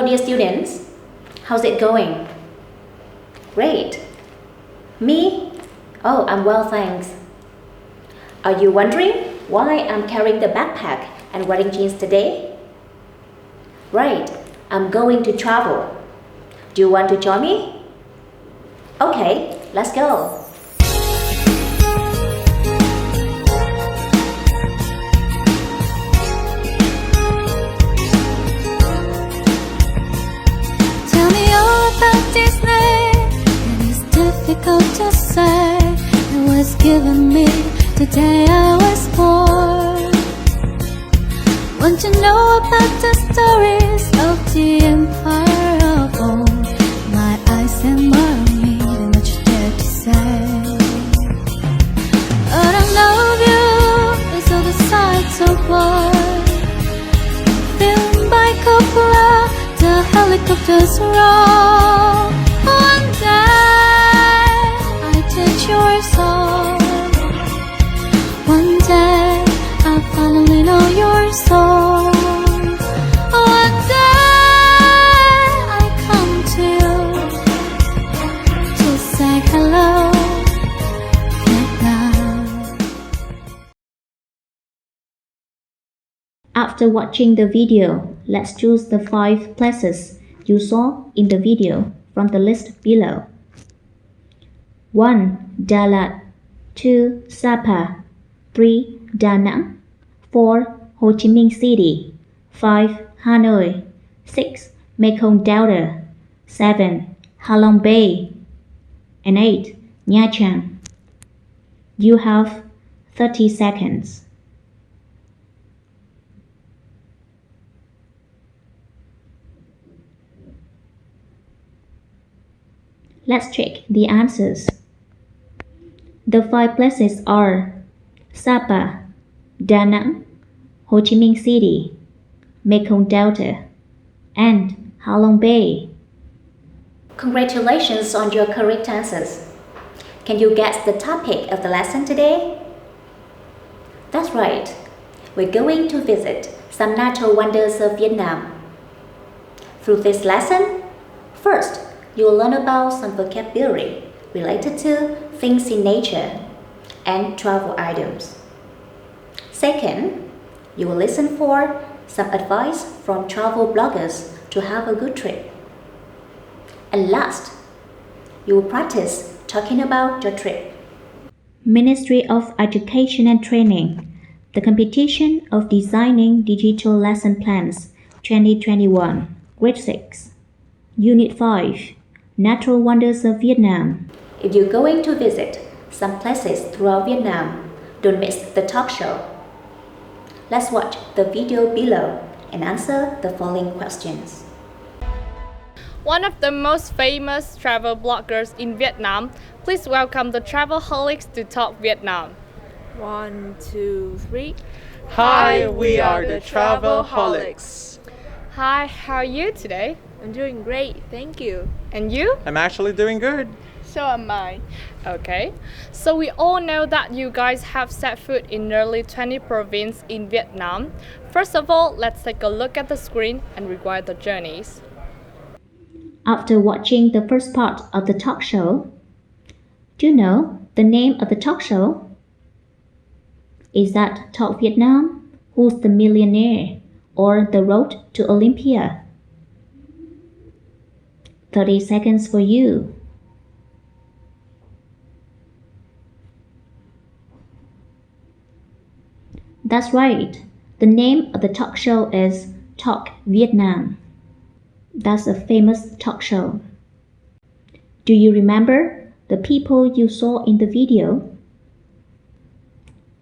Hello dear students, how's it going? Great. Me? Oh, I'm well, thanks. Are you wondering why I'm carrying the backpack and wearing jeans today? Right, I'm going to travel. Do you want to join me? Okay, let's go. Difficult to say. It was given me the day I was born. Want to know about the stories of the empire of old. My eyes admire me, too much there to say. But I love you is all the sights of war. Filmed by Coppola, the helicopters roll. One day touch your soul. One day I'll finally know your soul. One day I come to you to say hello, Vietnam. After watching the video, let's choose the 5 places you saw in the video from the list below. 1. Đà Lạt. 2. Sapa. 3. Đà Nẵng. 4. Ho Chi Minh City. 5. Hanoi. 6. Mekong Delta. 7. Halong Bay. And 8. Nha Trang. You have 30 seconds. Let's check the answers. The 5 places are Sapa, Da Nang, Ho Chi Minh City, Mekong Delta, and Halong Bay. Congratulations on your correct answers. Can you guess the topic of the lesson today? That's right. We're going to visit some natural wonders of Vietnam. Through this lesson, first, you'll learn about some vocabulary related to things in nature and travel items. Second, you will listen for some advice from travel bloggers to have a good trip. And last, you will practice talking about your trip. Ministry of Education and Training, the competition of designing digital lesson plans 2021, Grade 6, Unit 5, Natural Wonders of Vietnam. If you're going to visit some places throughout Vietnam, don't miss the talk show. Let's watch the video below and answer the following questions. One of the most famous travel bloggers in Vietnam, please welcome the Travelholics to Talk Vietnam. 1, 2, 3. Hi, we are the Travelholics. Hi, how are you today? I'm doing great, thank you. And you? I'm actually doing good. So am I. Okay, so we all know that you guys have set foot in nearly 20 provinces in Vietnam. First of all, let's take a look at the screen and rewind the journeys. After watching the first part of the talk show, do you know the name of the talk show? Is that Talk Vietnam, Who's the Millionaire, or The Road to Olympia? 30 seconds for you. That's right. The name of the talk show is Talk Vietnam. That's a famous talk show. Do you remember the people you saw in the video?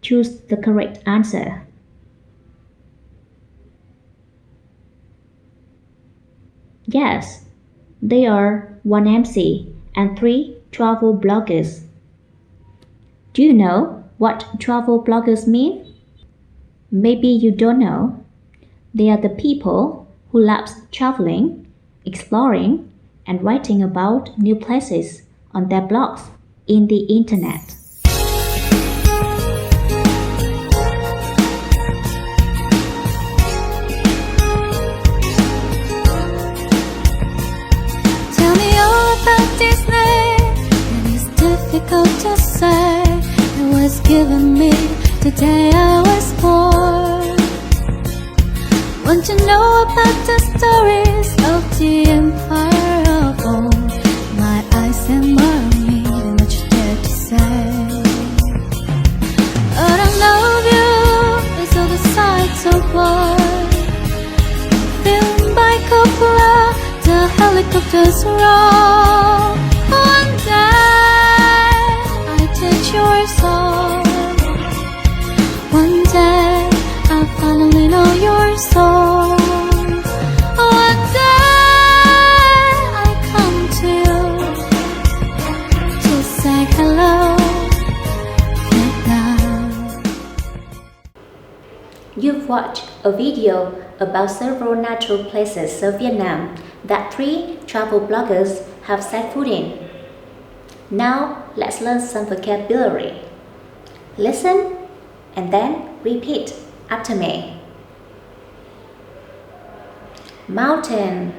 Choose the correct answer. Yes, they are 1 MC and 3 travel bloggers. Do you know what travel bloggers mean? Maybe you don't know. They are the people who loves traveling, exploring, and writing about new places on their blogs in the internet. difficult to say. It was given me the day I was born. Want to know about the stories of the empire of old? My eyes have more of me than what you dare to say. But I love you is all the sights of war. Filmed by Coppola, the helicopters roll. One day I touch your soul. One day I'll finally know your soul. One day I come to you to say hello, Vietnam. You've watched a video about several natural places of Vietnam that 3 travel bloggers have set foot in. Now let's learn some vocabulary. Listen and then repeat after me. Mountain,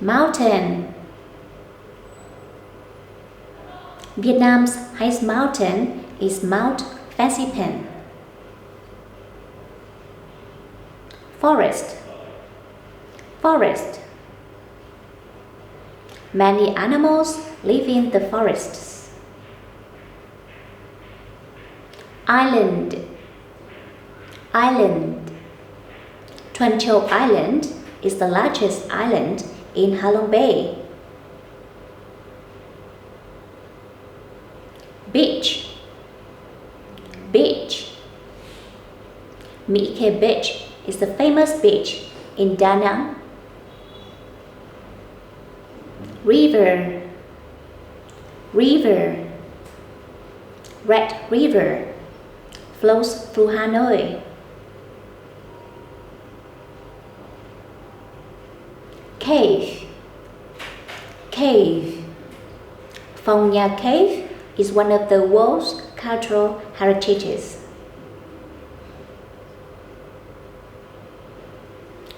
mountain. Vietnam's highest mountain is Mount Fancy Pen. Forest, forest. Many animals live in the forests. Island, island. Tuần Châu Island is the largest island in Ha Long Bay. Beach, beach. Mỹ Khê Beach is the famous beach in Da Nang. River, river. Red River flows through Hanoi. Cave, cave. Phong Nha Cave is one of the world's cultural heritages.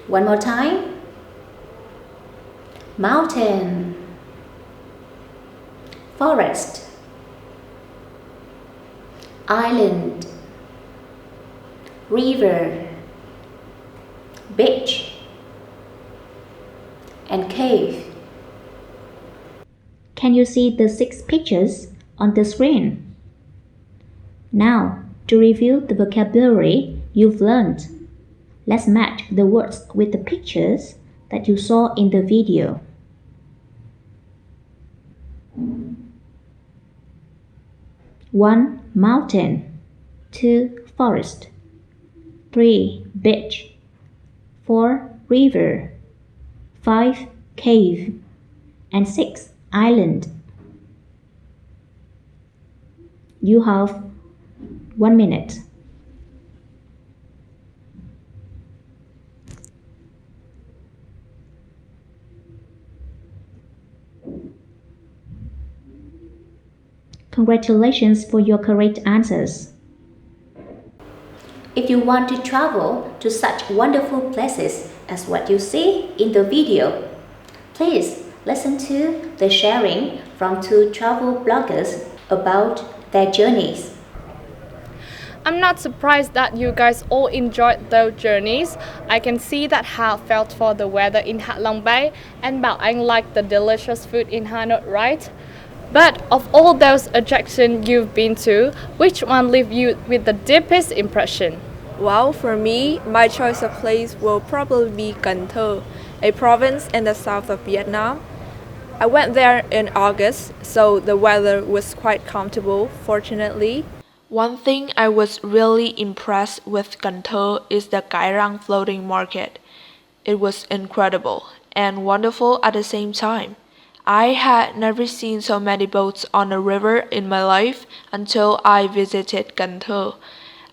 One more time. Mountain, forest, island, river, beach, and cave. Can you see the 6 pictures on the screen? Now, to review the vocabulary you've learned, let's match the words with the pictures that you saw in the video. 1. Mountain. 2. Forest. 3. Beach. 4. River. 5. Cave. And 6. Island. You have 1 minute. Congratulations for your correct answers. If you want to travel to such wonderful places as what you see in the video, please listen to the sharing from 2 travel bloggers about their journeys. I'm not surprised that you guys all enjoyed those journeys. I can see that Ha felt for the weather in Ha Long Bay and Bảo Anh liked the delicious food in Hanoi, right? But of all those attractions you've been to, which one left you with the deepest impression? Well, for me, my choice of place will probably be Cần Thơ, a province in the south of Vietnam. I went there in August, so the weather was quite comfortable, fortunately. One thing I was really impressed with Cần Thơ is the Cái Răng floating market. It was incredible and wonderful at the same time. I had never seen so many boats on a river in my life until I visited Cần Thơ.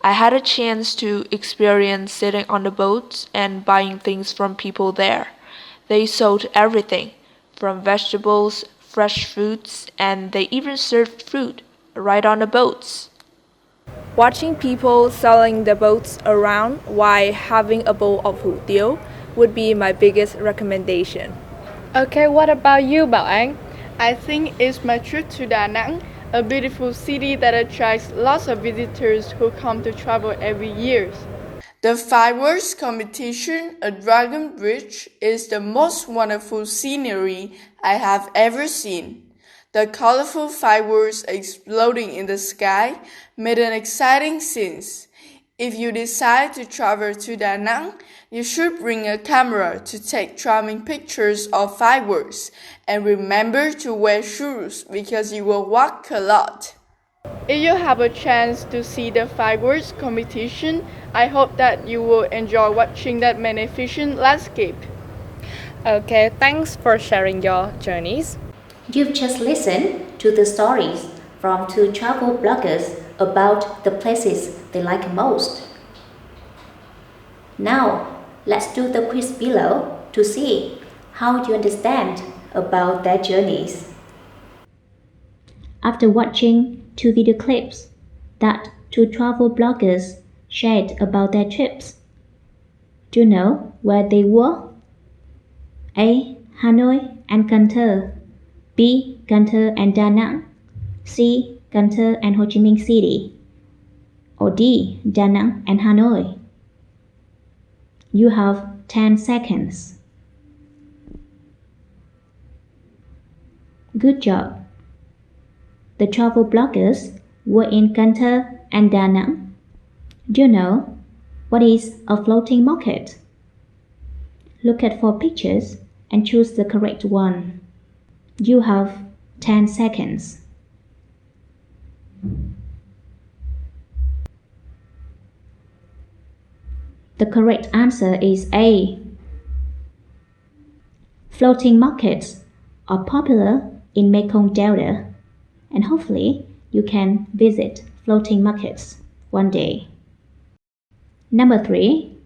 I had a chance to experience sitting on the boats and buying things from people there. They sold everything, from vegetables, fresh fruits, and they even served food right on the boats. Watching people selling the boats around while having a bowl of hủ tiếu would be my biggest recommendation. Okay, what about you, Bảo Anh? I think it's my trip to Da Nang, a beautiful city that attracts lots of visitors who come to travel every year. The fireworks competition at Dragon Bridge is the most wonderful scenery I have ever seen. The colorful fireworks exploding in the sky made an exciting scene. If you decide to travel to Da Nang, you should bring a camera to take charming pictures of fireworks, and remember to wear shoes because you will walk a lot. If you have a chance to see the fireworks competition, I hope that you will enjoy watching that magnificent landscape. Okay, thanks for sharing your journeys. You've just listened to the stories from two travel bloggers about the places they like most. Now, let's do the quiz below to see how you understand about their journeys. After watching two video clips that two travel bloggers shared about their trips, do you know where they were? A. Hanoi and Cần Thơ, B. Cần Thơ and Da Nang, C. Cần Thơ and Ho Chi Minh City, or D. Da Nang and Hanoi. You have 10 seconds. Good job. The travel bloggers were in Cần Thơ and Da Nang. Do you know what is a floating market? Look at 4 pictures and choose the correct one. You have 10 seconds. The correct answer is A. Floating markets are popular in Mekong Delta, and hopefully you can visit floating markets one day. Number 3.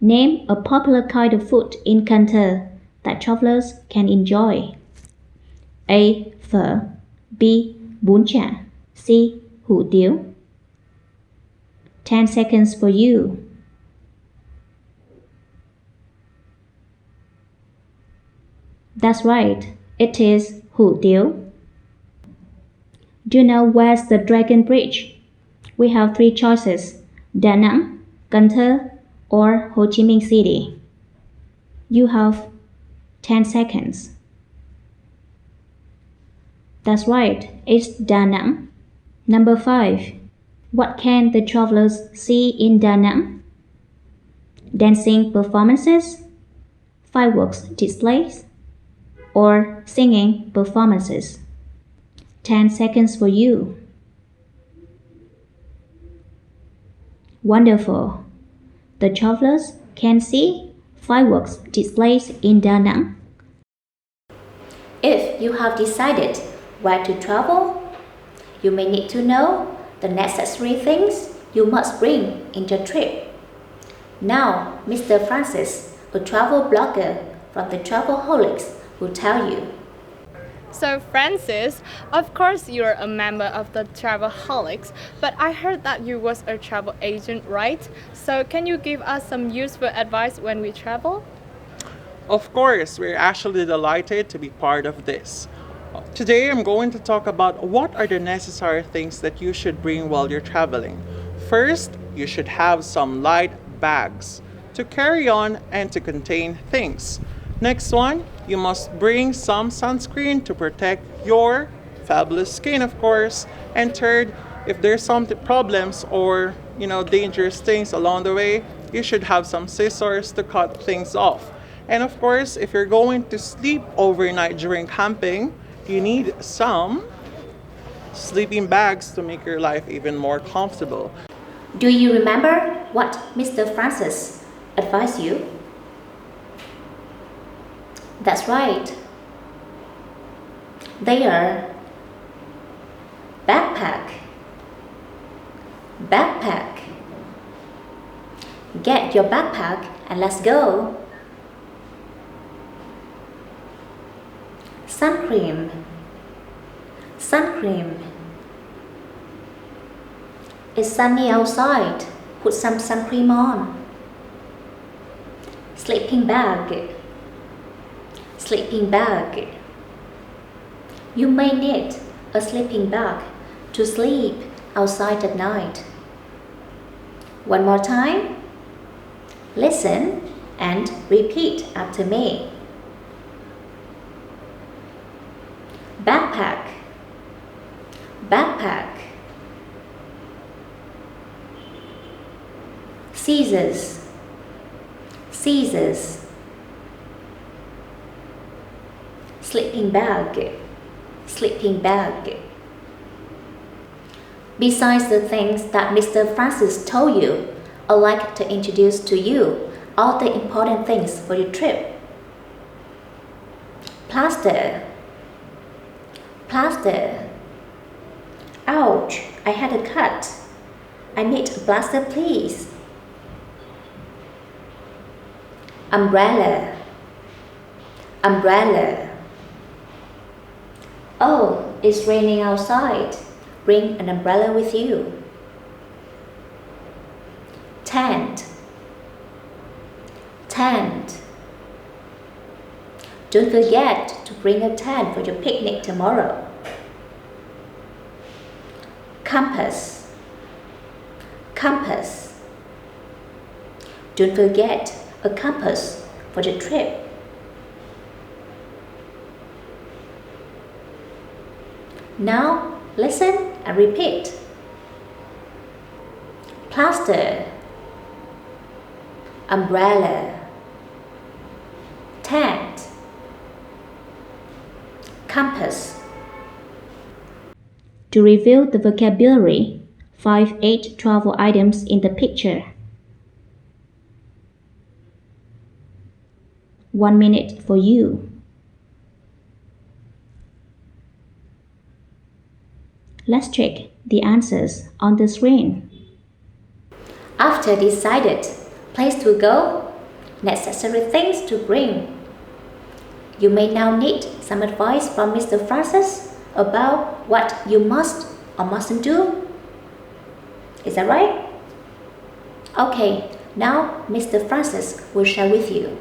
Name a popular kind of food in Cần Thơ that travelers can enjoy. A. Phở, B. Bún chả, C. Hủ tiếu. 10 seconds for you. That's right, it is hủ tiếu. Do you know where's the Dragon Bridge? We have 3 choices: Da Nang, Cần Thơ, or Ho Chi Minh City. You have 10 seconds. That's right, it's Da Nang. Number 5. What can the travelers see in Da Nang? Dancing performances, fireworks displays, or singing performances. 10 seconds for you. Wonderful. The travelers can see fireworks displays in Da Nang. If you have decided where to travel, you may need to know the necessary things you must bring in your trip. Now, Mr. Francis, a travel blogger from the Travelholics, will tell you. So Francis, of course you're a member of the Travelholics, but I heard that you was a travel agent, right? So can you give us some useful advice when we travel? Of course, we're actually delighted to be part of this. Today I'm going to talk about what are the necessary things that you should bring while you're traveling. First, you should have some light bags to carry on and to contain things. Next one, you must bring some sunscreen to protect your fabulous skin, of course. And third, if there's some problems or dangerous things along the way, you should have some scissors to cut things off. And of course, if you're going to sleep overnight during camping, you need some sleeping bags to make your life even more comfortable. Do you remember what Mr. Francis advised you? That's right. They are backpack. Backpack. Get your backpack and let's go. Suncream. Suncream. It's sunny outside. Put some sun cream on. Sleeping bag. Sleeping bag. You may need a sleeping bag to sleep outside at night. One more time. Listen and repeat after me. Backpack, backpack. Scissors, scissors. Sleeping bag, sleeping bag. Besides the things that Mr. Francis told you, I'd like to introduce to you all the important things for your trip. Plaster, plaster. Ouch, I had a cut. I need a plaster, please. Umbrella, umbrella. Oh, it's raining outside. Bring an umbrella with you. Tent, tent. Don't forget to bring a tent for your picnic tomorrow. Compass, compass. Don't forget a compass for the trip. Now listen and repeat. Plaster, umbrella, tent, compass. To review the vocabulary, 8 travel items in the picture. 1 minute for you. Let's check the answers on the screen. After decided place to go, necessary things to bring. You may now need some advice from Mr. Francis about what you must or mustn't do. Is that right? Okay, now Mr. Francis will share with you.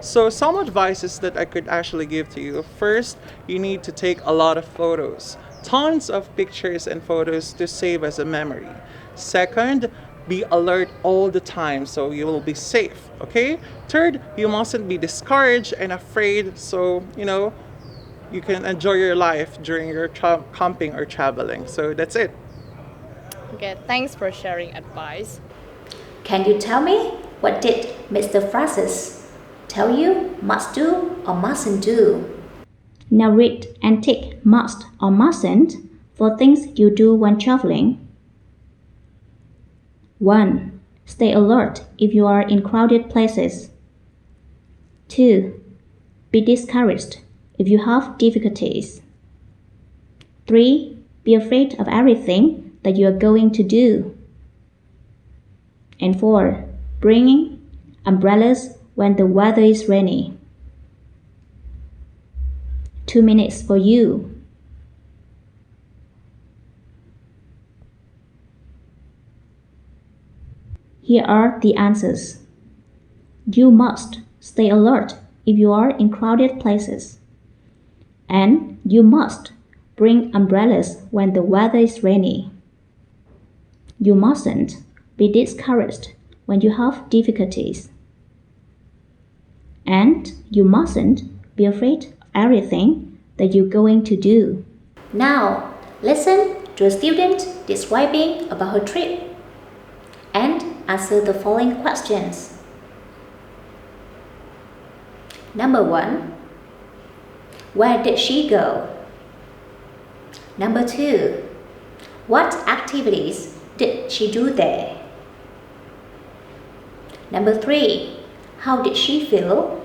So some advices that I could actually give to you. First, you need to take a lot of photos. Tons of pictures and photos to save as a memory. Second, be alert all the time so you will be safe, okay? Third, you mustn't be discouraged and afraid so, you can enjoy your life during your camping or traveling. So that's it. Okay, thanks for sharing advice. Can you tell me what did Mr. Francis tell you must do or mustn't do? Now read and tick must or mustn't for things you do when traveling. 1. Stay alert if you are in crowded places. 2. Be discouraged if you have difficulties. 3. Be afraid of everything that you are going to do. And 4. Bring umbrellas when the weather is rainy. 2 minutes for you. Here are the answers. You must stay alert if you are in crowded places. And you must bring umbrellas when the weather is rainy. You mustn't be discouraged when you have difficulties. And you mustn't be afraid of everything that you're going to do. Now, listen to a student describing about her trip and answer the following questions. Number 1. Where did she go? Number 2. What activities did she do there? Number 3. How did she feel?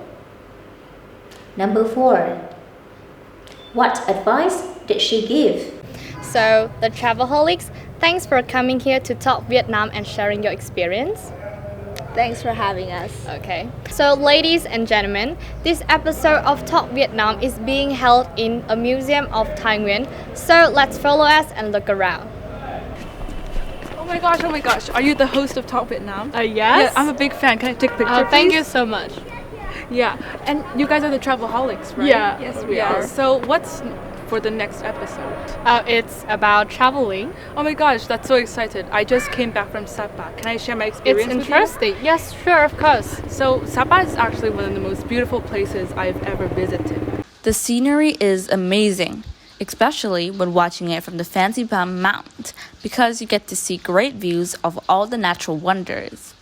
Number 4. What advice did she give? So, the Travelholics, thanks for coming here to Talk Vietnam and sharing your experience. Thanks for having us. Okay. So, ladies and gentlemen, this episode of Talk Vietnam is being held in a museum of Thái Nguyên. So, let's follow us and look around. Oh my gosh. Are you the host of Talk Vietnam? Yes? Yeah, I'm a big fan. Can I take a picture, Thank please? you so much. Yeah, and you guys are the Travelholics, right? Yeah. Yes, we are. So what's for the next episode? It's about traveling. Oh my gosh, that's so excited. I just came back from Sapa. Can I share my It's experience with you? interesting. Yes, sure, of course. So, Sapa is actually one of the most beautiful places I've ever visited. The scenery is amazing, especially when watching it from the Fancy Palm Mount, because you get to see great views of all the natural wonders.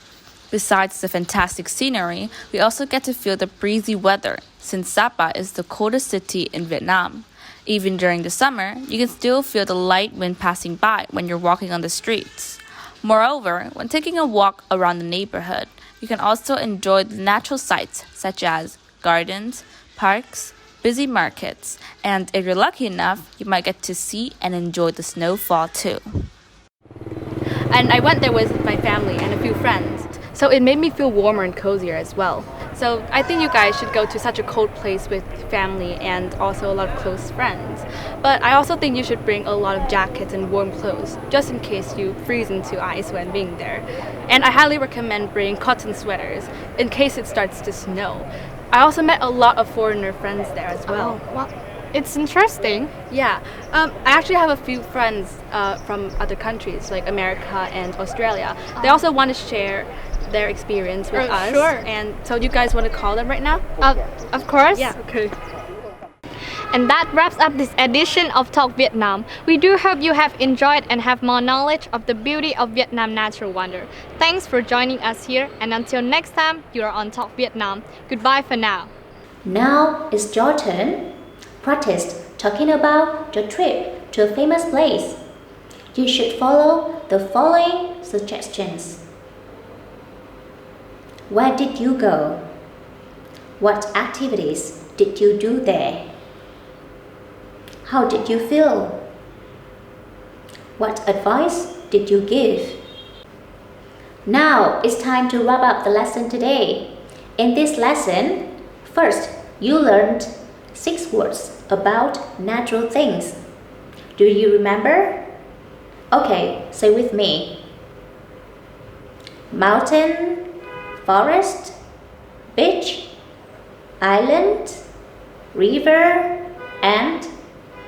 Besides the fantastic scenery, we also get to feel the breezy weather, since Sapa is the coldest city in Vietnam. Even during the summer, you can still feel the light wind passing by when you're walking on the streets. Moreover, when taking a walk around the neighborhood, you can also enjoy the natural sights such as gardens, parks, busy markets, and if you're lucky enough, you might get to see and enjoy the snowfall too. And I went there with my family and a few friends, so it made me feel warmer and cozier as well. So I think you guys should go to such a cold place with family and also a lot of close friends. But I also think you should bring a lot of jackets and warm clothes, just in case you freeze into ice when being there. And I highly recommend bringing cotton sweaters in case it starts to snow. I also met a lot of foreigner friends there as well. Oh, wow. It's interesting. Yeah. I actually have a few friends from other countries like America and Australia. They also want to share their experience with us. Sure. And so you guys want to call them right now? Of course. Yeah. Okay. And that wraps up this edition of Talk Vietnam. We do hope you have enjoyed and have more knowledge of the beauty of Vietnam natural wonder. Thanks for joining us here, and until next time, you are on Talk Vietnam. Goodbye for now. Now it's your turn. Practice talking about your trip to a famous place. You should follow the following suggestions. Where did you go? What activities did you do there? How did you feel? What advice did you give? Now it's time to wrap up the lesson today. In this lesson, first you learned 6 words about natural things. Do you remember? Okay, say with me. Mountain, forest, beach, island, river, and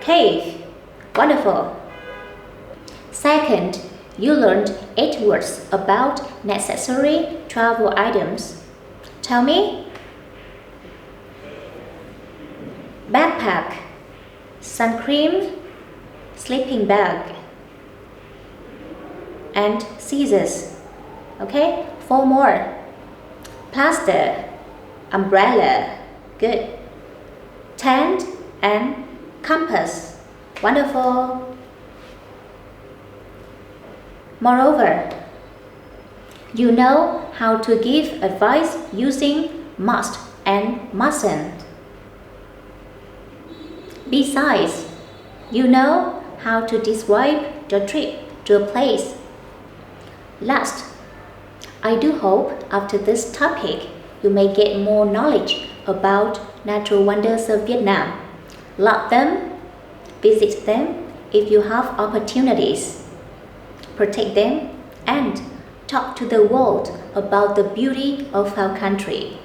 cave. Wonderful. Second, you learned 8 words about necessary travel items. Tell me. Backpack, sun cream, sleeping bag, and scissors. Okay, 4 more. Plaster, umbrella, good. Tent and compass. Wonderful. Moreover, you know how to give advice using must and mustn't. Besides, you know how to describe your trip to a place. Last, I do hope after this topic you may get more knowledge about natural wonders of Vietnam. Love them, visit them if you have opportunities. Protect them and talk to the world about the beauty of our country.